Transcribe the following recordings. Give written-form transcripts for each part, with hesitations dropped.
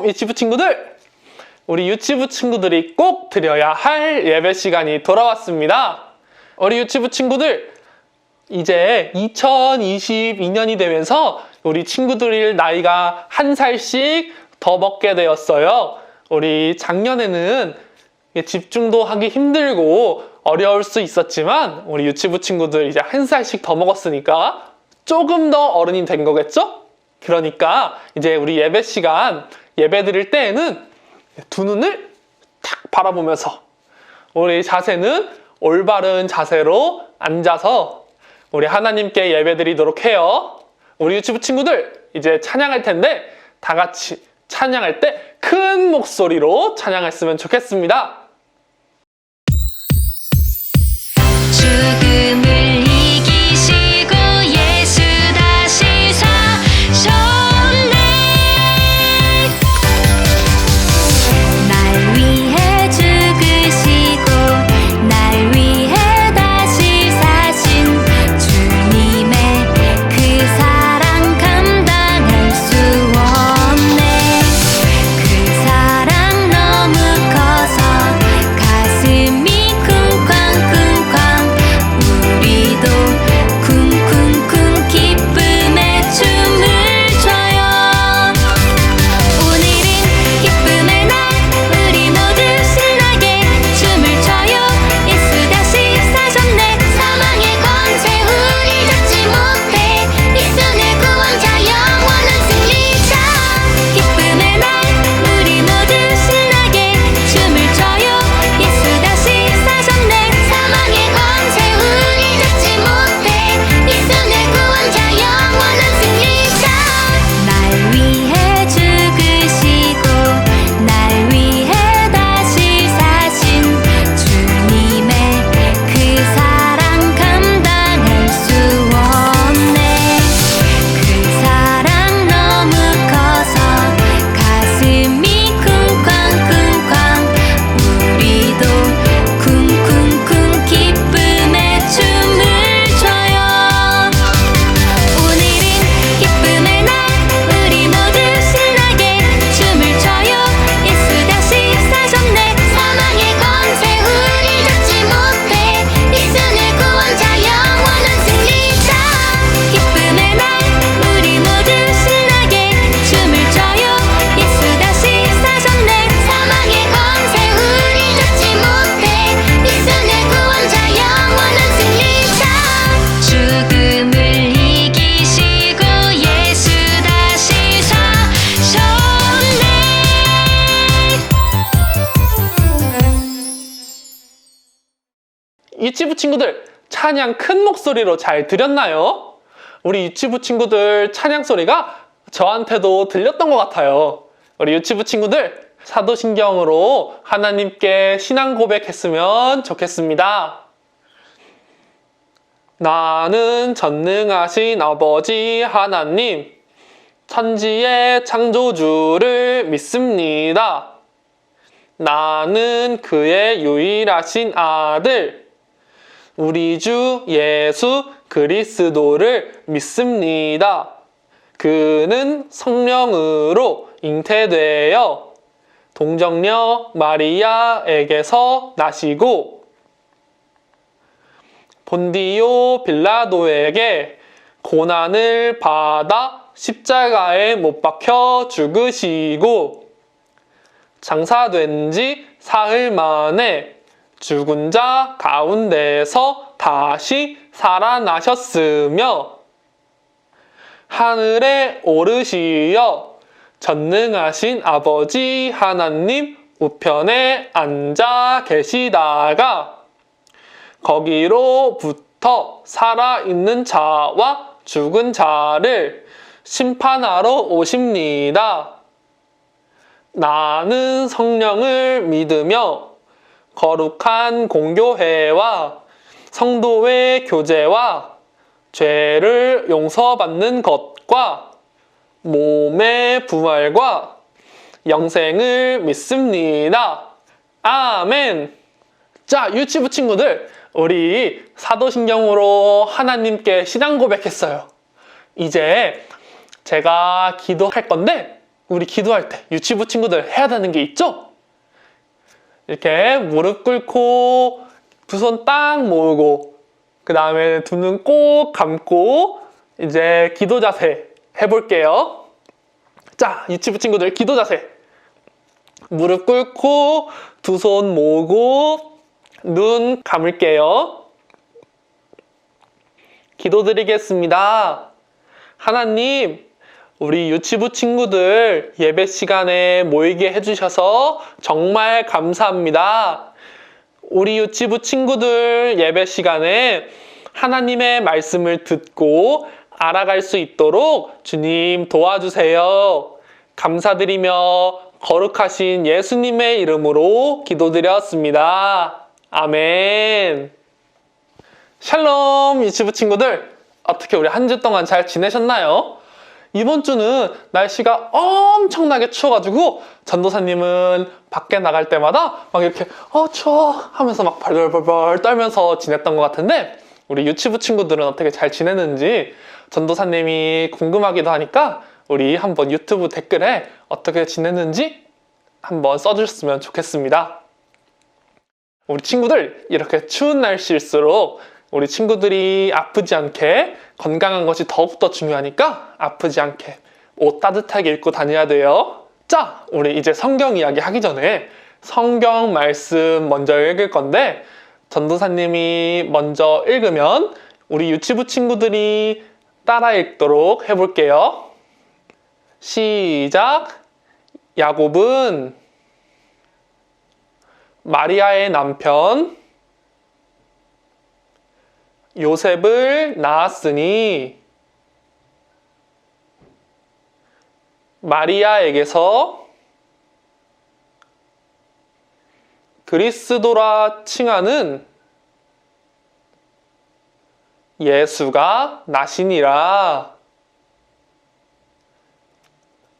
유치부 친구들! 우리 유치부 친구들이 꼭 드려야 할 예배 시간이 돌아왔습니다. 우리 유치부 친구들, 이제 2022년이 되면서 우리 친구들 나이가 한 살씩 더 먹게 되었어요. 우리 작년에는 집중도 하기 힘들고 어려울 수 있었지만 우리 유치부 친구들 이제 한 살씩 더 먹었으니까 조금 더 어른이 된 거겠죠? 그러니까 이제 우리 예배 시간 예배 드릴 때에는 두 눈을 탁 바라보면서 우리 자세는 올바른 자세로 앉아서 우리 하나님께 예배 드리도록 해요. 우리 유치부 친구들 이제 찬양할 텐데 다 같이 찬양할 때 큰 목소리로 찬양했으면 좋겠습니다. 죽음을 이기시고 예수 다시 사셨네. 날 위해 죽으시고 날 위해 다시 사신 주님의 그 사랑 감당할 수 없네. 그 사랑 너무 커서 가슴이 쿵쾅쿵쾅 우리도 쿵쿵쿵 기쁨의 춤을 춰요. 오늘은 기쁨의 날 우리 모두 신나게 춤을 춰요. 예수 다시 사셨네. 사망의 권세 우리 잡지 못해. 예수는 구원자 영원한 승리자. 기쁨의 날 우리 모두 신나게 춤을 춰요. 예수 다시 사셨네. 사망의 권세 우리 잡지 못해. 예수는 구원자 영원한 승리자. 날 위해 죽으시고 날 위해 다시 사신 주님의 그 사랑 감당할 수 없네. 그 사랑 너무 커서 가슴이 쿵쾅쿵쾅 우리도 쿵쿵쿵 기쁨의 춤을 춰요. 오늘은 기쁨의 날 우리 모두 신나게 춤을 춰요. 예수 다시 사셨네. 사망의 권세 우리 잡지 못해. 예수는 구원자 영원한 승리자. 기쁨의 날 우리 모두 신나게 춤을 춰요. 예수 다시 사셨네. 사망의 권세 우리 잡지 못해. 예수는 구원자 영원한 승리자. 죽음을 이기시고 예수 다시 사셨네. 유치부 친구들 찬양 큰 목소리로 잘 들렸나요? 우리 유치부 친구들 찬양 소리가 저한테도 들렸던 것 같아요. 우리 유치부 친구들 사도신경으로 하나님께 신앙 고백했으면 좋겠습니다. 나는 전능하신 아버지 하나님, 천지의 창조주를 믿습니다. 나는 그의 유일하신 아들, 우리 주 예수 그리스도를 믿습니다. 그는 성령으로 잉태되어 동정녀 마리아에게서 나시고 본디오 빌라도에게 고난을 받아 십자가에 못 박혀 죽으시고 장사된 지 사흘 만에 죽은 자 가운데서 다시 살아나셨으며 하늘에 오르시어 전능하신 아버지 하나님 우편에 앉아 계시다가 거기로부터 살아있는 자와 죽은 자를 심판하러 오십니다. 나는 성령을 믿으며 거룩한 공교회와 성도의 교제와 죄를 용서받는 것과 몸의 부활과 영생을 믿습니다. 아멘. 자, 유치부 친구들, 우리 사도신경으로 하나님께 신앙 고백했어요. 이제 제가 기도할 건데 우리 기도할 때 유치부 친구들 해야 되는 게 있죠? 이렇게 무릎 꿇고 두 손 딱 모으고 그 다음에 두 눈 꼭 감고 이제 기도 자세 해볼게요. 자, 유치부 친구들 기도 자세. 무릎 꿇고 두 손 모으고 눈 감을게요. 기도드리겠습니다. 하나님, 우리 유치부 친구들 예배 시간에 모이게 해주셔서 정말 감사합니다. 우리 유치부 친구들 예배 시간에 하나님의 말씀을 듣고 알아갈 수 있도록 주님 도와주세요. 감사드리며 거룩하신 예수님의 이름으로 기도드렸습니다. 아멘. 샬롬 유치부 친구들, 어떻게 우리 한 주 동안 잘 지내셨나요? 이번 주는 날씨가 엄청나게 추워가지고 전도사님은 밖에 나갈 때마다 막 이렇게 추워 하면서 막 벌벌벌 떨면서 지냈던 것 같은데, 우리 유치부 친구들은 어떻게 잘 지내는지 전도사님이 궁금하기도 하니까 우리 한번 유튜브 댓글에 어떻게 지냈는지 한번 써주셨으면 좋겠습니다. 우리 친구들, 이렇게 추운 날씨일수록 우리 친구들이 아프지 않게 건강한 것이 더욱더 중요하니까 아프지 않게 옷 따뜻하게 입고 다녀야 돼요. 자, 우리 이제 성경 이야기 하기 전에 성경 말씀 먼저 읽을 건데, 전도사님이 먼저 읽으면 우리 유치부 친구들이 따라 읽도록 해볼게요. 시작. 야곱은 마리아의 남편 요셉을 낳았으니 마리아에게서 그리스도라 칭하는 예수가 나시니라.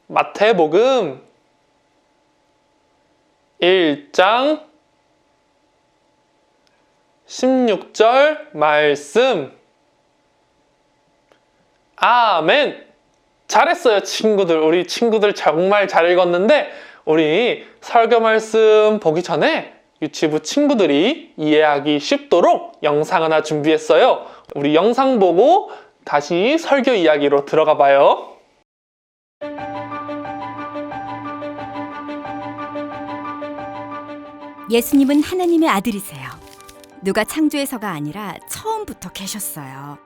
마태복음 1장 16절 말씀. 아멘. 잘했어요, 친구들. 우리 친구들 정말 잘 읽었는데, 우리 설교 말씀 보기 전에 유치부 친구들이 이해하기 쉽도록 영상 하나 준비했어요. 우리 영상 보고 다시 설교 이야기로 들어가 봐요. 예수님은 하나님의 아들이세요. 누가 창조해서가 아니라 처음부터 계셨어요.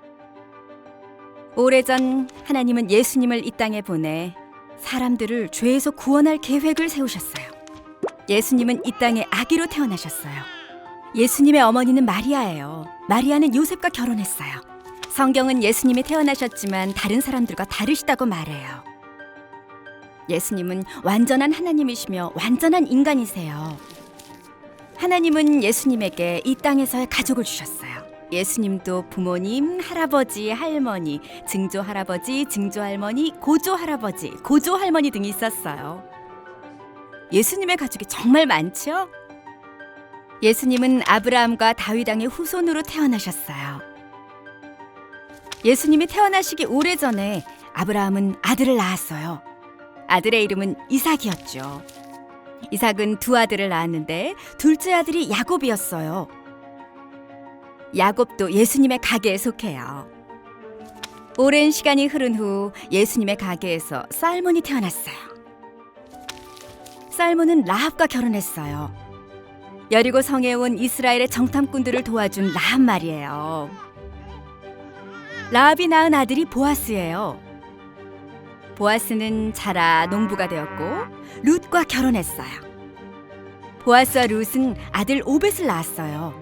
오래전 하나님은 예수님을 이 땅에 보내 사람들을 죄에서 구원할 계획을 세우셨어요. 예수님은 이 땅에 아기로 태어나셨어요. 예수님의 어머니는 마리아예요. 마리아는 요셉과 결혼했어요. 성경은 예수님이 태어나셨지만 다른 사람들과 다르시다고 말해요. 예수님은 완전한 하나님이시며 완전한 인간이세요. 하나님은 예수님에게 이 땅에서의 가족을 주셨어요. 예수님도 부모님, 할아버지, 할머니, 증조할아버지, 증조할머니, 고조할아버지, 고조할머니 등이 있었어요. 예수님의 가족이 정말 많죠? 예수님은 아브라함과 다윗 왕의 후손으로 태어나셨어요. 예수님이 태어나시기 오래전에 아브라함은 아들을 낳았어요. 아들의 이름은 이삭이었죠. 이삭은 두 아들을 낳았는데 둘째 아들이 야곱이었어요. 야곱도 예수님의 가게에 속해요. 오랜 시간이 흐른 후 예수님의 가게에서 살몬이 태어났어요. 살몬은 라합과 결혼했어요. 여리고 성에 온 이스라엘의 정탐꾼들을 도와준 라합 말이에요. 라합이 낳은 아들이 보아스예요. 보아스는 자라 농부가 되었고 룻과 결혼했어요. 보아스와 룻은 아들 오벳을 낳았어요.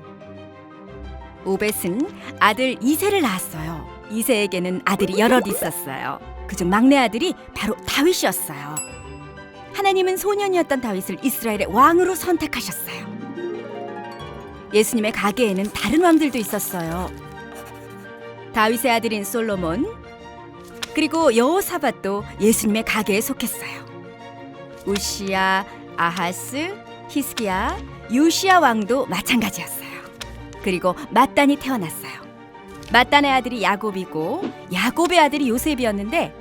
오벳은 아들 이새를 낳았어요. 이새에게는 아들이 여럿 있었어요. 그중 막내 아들이 바로 다윗이었어요. 하나님은 소년이었던 다윗을 이스라엘의 왕으로 선택하셨어요. 예수님의 가게에는 다른 왕들도 있었어요. 다윗의 아들인 솔로몬, 그리고 여호사밧도 예수님의 가게에 속했어요. 우시야, 아하스, 히스기야, 요시야 왕도 마찬가지였어요. 그리고 맏단이 태어났어요. 맏단의 아들이 야곱이고 야곱의 아들이 요셉이었는데,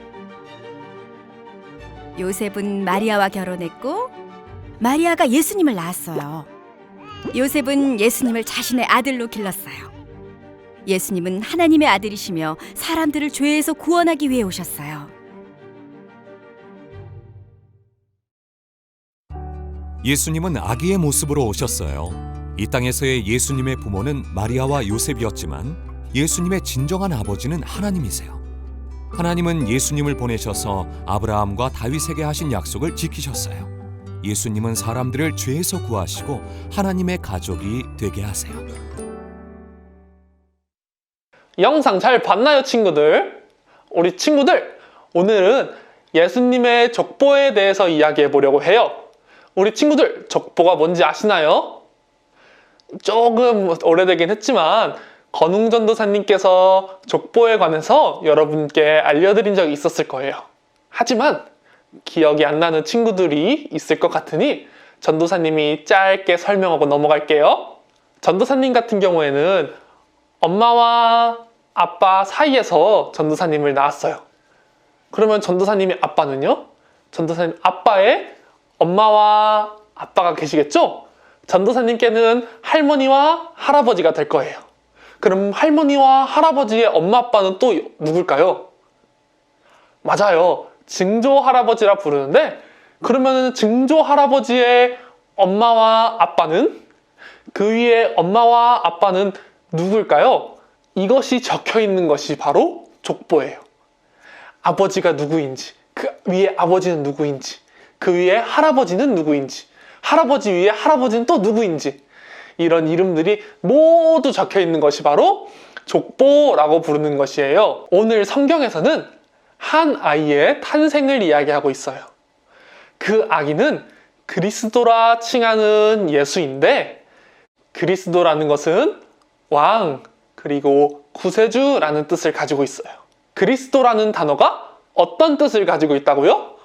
요셉은 마리아와 결혼했고 마리아가 예수님을 낳았어요. 요셉은 예수님을 자신의 아들로 길렀어요. 예수님은 하나님의 아들이시며 사람들을 죄에서 구원하기 위해 오셨어요. 예수님은 아기의 모습으로 오셨어요. 이 땅에서의 예수님의 부모는 마리아와 요셉이었지만 예수님의 진정한 아버지는 하나님이세요. 하나님은 예수님을 보내셔서 아브라함과 다윗에게 하신 약속을 지키셨어요. 예수님은 사람들을 죄에서 구하시고 하나님의 가족이 되게 하세요. 영상 잘 봤나요, 친구들? 우리 친구들, 오늘은 예수님의 족보에 대해서 이야기해 보려고 해요. 우리 친구들, 족보가 뭔지 아시나요? 조금 오래되긴 했지만 건웅전도사님께서 족보에 관해서 여러분께 알려드린 적이 있었을 거예요. 하지만 기억이 안 나는 친구들이 있을 것 같으니 전도사님이 짧게 설명하고 넘어갈게요. 전도사님 같은 경우에는 엄마와 아빠 사이에서 전도사님을 낳았어요. 그러면 전도사님의 아빠는요? 전도사님 아빠의 엄마와 아빠가 계시겠죠? 전도사님께는 할머니와 할아버지가 될 거예요. 그럼 할머니와 할아버지의 엄마 아빠는 또 누굴까요? 맞아요. 증조 할아버지라 부르는데, 그러면 증조 할아버지의 엄마와 아빠는, 그 위에 엄마와 아빠는 누굴까요? 이것이 적혀 있는 것이 바로 족보예요. 아버지가 누구인지, 그 위에 아버지는 누구인지, 그 위에 할아버지는 누구인지, 할아버지 위에 할아버지는 또 누구인지, 이런 이름들이 모두 적혀 있는 것이 바로 족보라고 부르는 것이에요. 오늘 성경에서는 한 아이의 탄생을 이야기하고 있어요. 그 아기는 그리스도라 칭하는 예수인데, 그리스도라는 것은 왕 그리고 구세주라는 뜻을 가지고 있어요. 그리스도라는 단어가 어떤 뜻을 가지고 있다고요?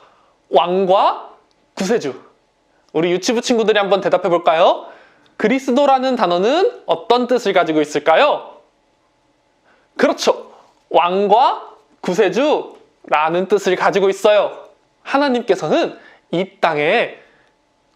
왕과 구세주. 우리 유치부 친구들이 한번 대답해 볼까요? 그리스도라는 단어는 어떤 뜻을 가지고 있을까요? 그렇죠. 왕과 구세주라는 뜻을 가지고 있어요. 하나님께서는 이 땅에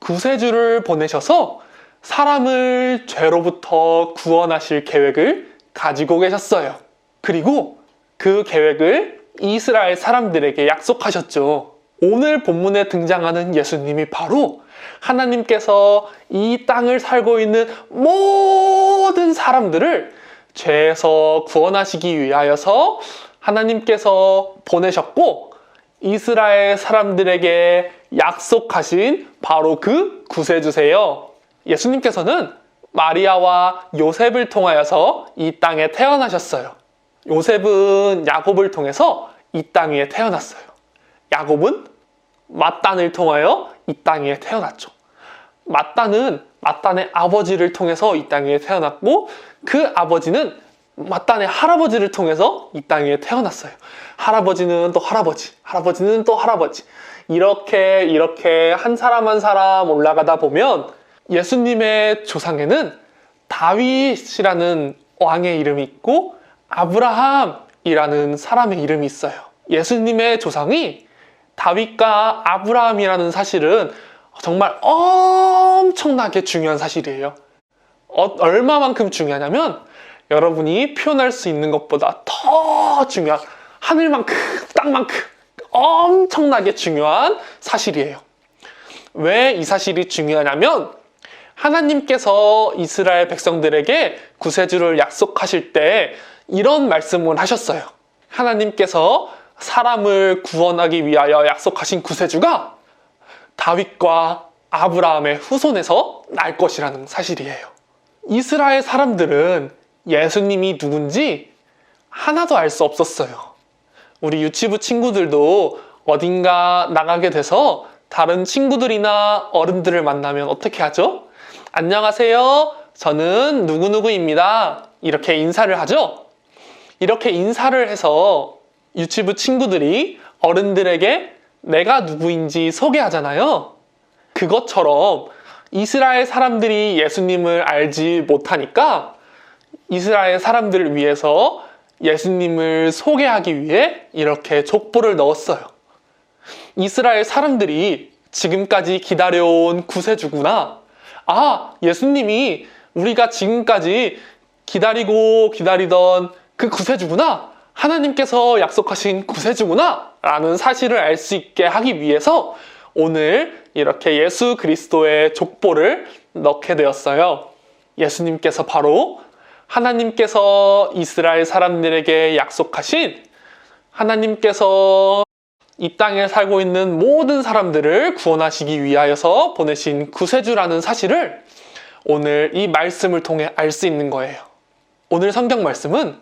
구세주를 보내셔서 사람을 죄로부터 구원하실 계획을 가지고 계셨어요. 그리고 그 계획을 이스라엘 사람들에게 약속하셨죠. 오늘 본문에 등장하는 예수님이 바로 하나님께서 이 땅을 살고 있는 모든 사람들을 죄에서 구원하시기 위하여서 하나님께서 보내셨고, 이스라엘 사람들에게 약속하신 바로 그 구세주세요. 예수님께서는 마리아와 요셉을 통하여서 이 땅에 태어나셨어요. 요셉은 야곱을 통해서 이 땅 위에 태어났어요. 야곱은 맏단을 통하여 이 땅 위에 태어났죠. 맏단은 맏단의 아버지를 통해서 이 땅 위에 태어났고, 그 아버지는 맏단의 할아버지를 통해서 이 땅 위에 태어났어요. 할아버지는 또 할아버지, 할아버지는 또 할아버지. 이렇게 한 사람 한 사람 올라가다 보면 예수님의 조상에는 다윗이라는 왕의 이름이 있고 아브라함이라는 사람의 이름이 있어요. 예수님의 조상이 다윗과 아브라함이라는 사실은 정말 엄청나게 중요한 사실이에요. 얼마만큼 중요하냐면 여러분이 표현할 수 있는 것보다 더 중요한, 하늘만큼, 땅만큼 엄청나게 중요한 사실이에요. 왜 이 사실이 중요하냐면 하나님께서 이스라엘 백성들에게 구세주를 약속하실 때 이런 말씀을 하셨어요. 하나님께서 사람을 구원하기 위하여 약속하신 구세주가 다윗과 아브라함의 후손에서 날 것이라는 사실이에요. 이스라엘 사람들은 예수님이 누군지 하나도 알 수 없었어요. 우리 유치부 친구들도 어딘가 나가게 돼서 다른 친구들이나 어른들을 만나면 어떻게 하죠? 안녕하세요. 저는 누구누구입니다. 이렇게 인사를 하죠? 이렇게 인사를 해서 유치부 친구들이 어른들에게 내가 누구인지 소개하잖아요. 그것처럼 이스라엘 사람들이 예수님을 알지 못하니까 이스라엘 사람들을 위해서 예수님을 소개하기 위해 이렇게 족보를 넣었어요. 이스라엘 사람들이 지금까지 기다려온 구세주구나. 아, 예수님이 우리가 지금까지 기다리고 기다리던 그 구세주구나. 하나님께서 약속하신 구세주구나. 라는 사실을 알 수 있게 하기 위해서 오늘 이렇게 예수 그리스도의 족보를 넣게 되었어요. 예수님께서 바로 하나님께서 이스라엘 사람들에게 약속하신, 하나님께서 이 땅에 살고 있는 모든 사람들을 구원하시기 위하여서 보내신 구세주라는 사실을 오늘 이 말씀을 통해 알 수 있는 거예요. 오늘 성경 말씀은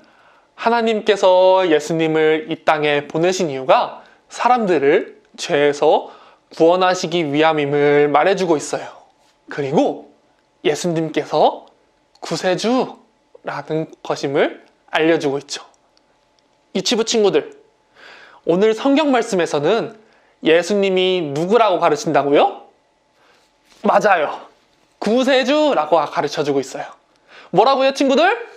하나님께서 예수님을 이 땅에 보내신 이유가 사람들을 죄에서 구원하시기 위함임을 말해주고 있어요. 그리고 예수님께서 구세주라는 것임을 알려주고 있죠. 유치부 친구들, 오늘 성경 말씀에서는 예수님이 누구라고 가르친다고요? 맞아요. 구세주라고 가르쳐주고 있어요. 뭐라고요, 친구들?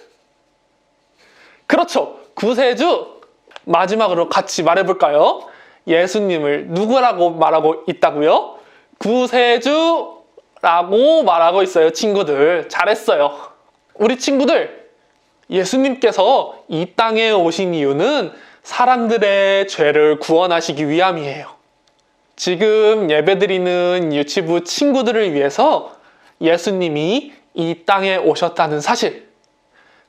그렇죠. 구세주. 마지막으로 같이 말해볼까요? 예수님을 누구라고 말하고 있다고요? 구세주라고 말하고 있어요, 친구들. 잘했어요. 우리 친구들, 예수님께서 이 땅에 오신 이유는 사람들의 죄를 구원하시기 위함이에요. 지금 예배드리는 유치부 친구들을 위해서 예수님이 이 땅에 오셨다는 사실,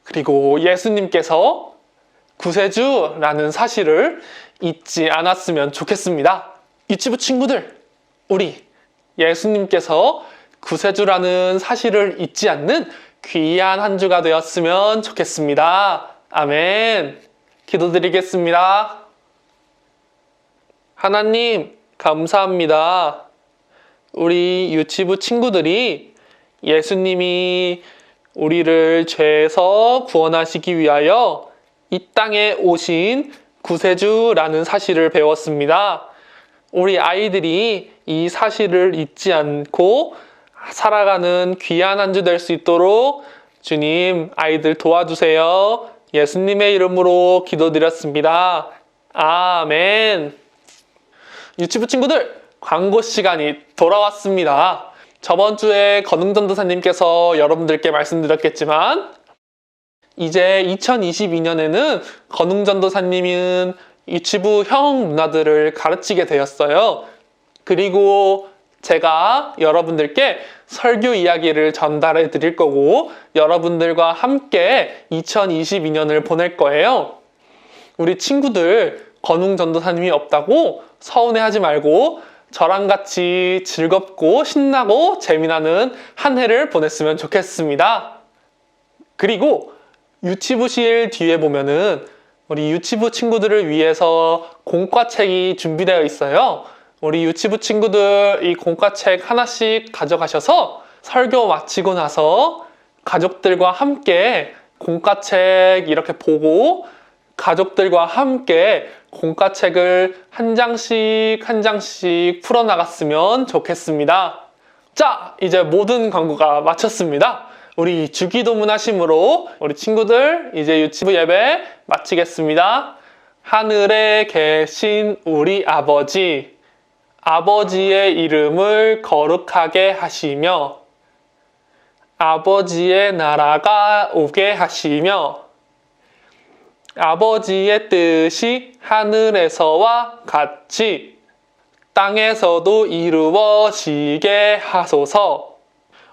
그리고 예수님께서 구세주라는 사실을 잊지 않았으면 좋겠습니다. 유치부 친구들, 우리 예수님께서 구세주라는 사실을 잊지 않는 귀한 한 주가 되었으면 좋겠습니다. 아멘. 기도드리겠습니다. 하나님, 감사합니다. 우리 유치부 친구들이 예수님이 우리를 죄에서 구원하시기 위하여 이 땅에 오신 구세주라는 사실을 배웠습니다. 우리 아이들이 이 사실을 잊지 않고 살아가는 귀한 한 주 될 수 있도록 주님, 아이들 도와주세요. 예수님의 이름으로 기도드렸습니다. 아멘. 유치부 친구들, 광고 시간이 돌아왔습니다. 저번 주에 건웅전도사님께서 여러분들께 말씀드렸겠지만 이제 2022년에는 건웅전도사님은 유치부 형 누나들을 가르치게 되었어요. 그리고 제가 여러분들께 설교 이야기를 전달해 드릴 거고 여러분들과 함께 2022년을 보낼 거예요. 우리 친구들 건웅전도사님이 없다고 서운해하지 말고 저랑 같이 즐겁고 신나고 재미나는 한 해를 보냈으면 좋겠습니다. 그리고 유치부실 뒤에 보면은 우리 유치부 친구들을 위해서 공과책이 준비되어 있어요. 우리 유치부 친구들 이 공과책 하나씩 가져가셔서 설교 마치고 나서 가족들과 함께 공과책 이렇게 보고 가족들과 함께 공과책을 한 장씩 한 장씩 풀어나갔으면 좋겠습니다. 자, 이제 모든 광고가 마쳤습니다. 우리 주기도문 하심으로 우리 친구들 이제 유치부 예배 마치겠습니다. 하늘에 계신 우리 아버지, 아버지의 이름을 거룩하게 하시며 아버지의 나라가 오게 하시며 아버지의 뜻이 하늘에서와 같이 땅에서도 이루어지게 하소서.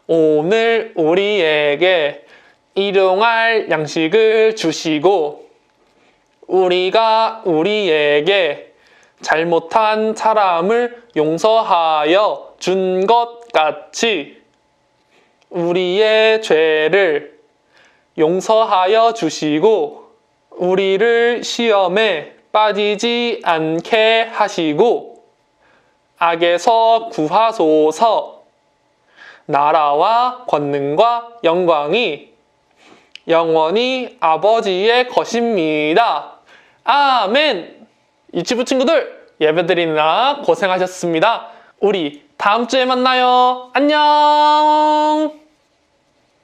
오늘 우리에게 일용할 양식을 주시고 우리가 우리에게 잘못한 사람을 용서하여 준 것 같이 우리의 죄를 용서하여 주시고 우리를 시험에 빠지지 않게 하시고 악에서 구하소서. 나라와 권능과 영광이 영원히 아버지의 것입니다. 아멘. 유치부 친구들 예배드리느라 고생하셨습니다. 우리 다음 주에 만나요. 안녕.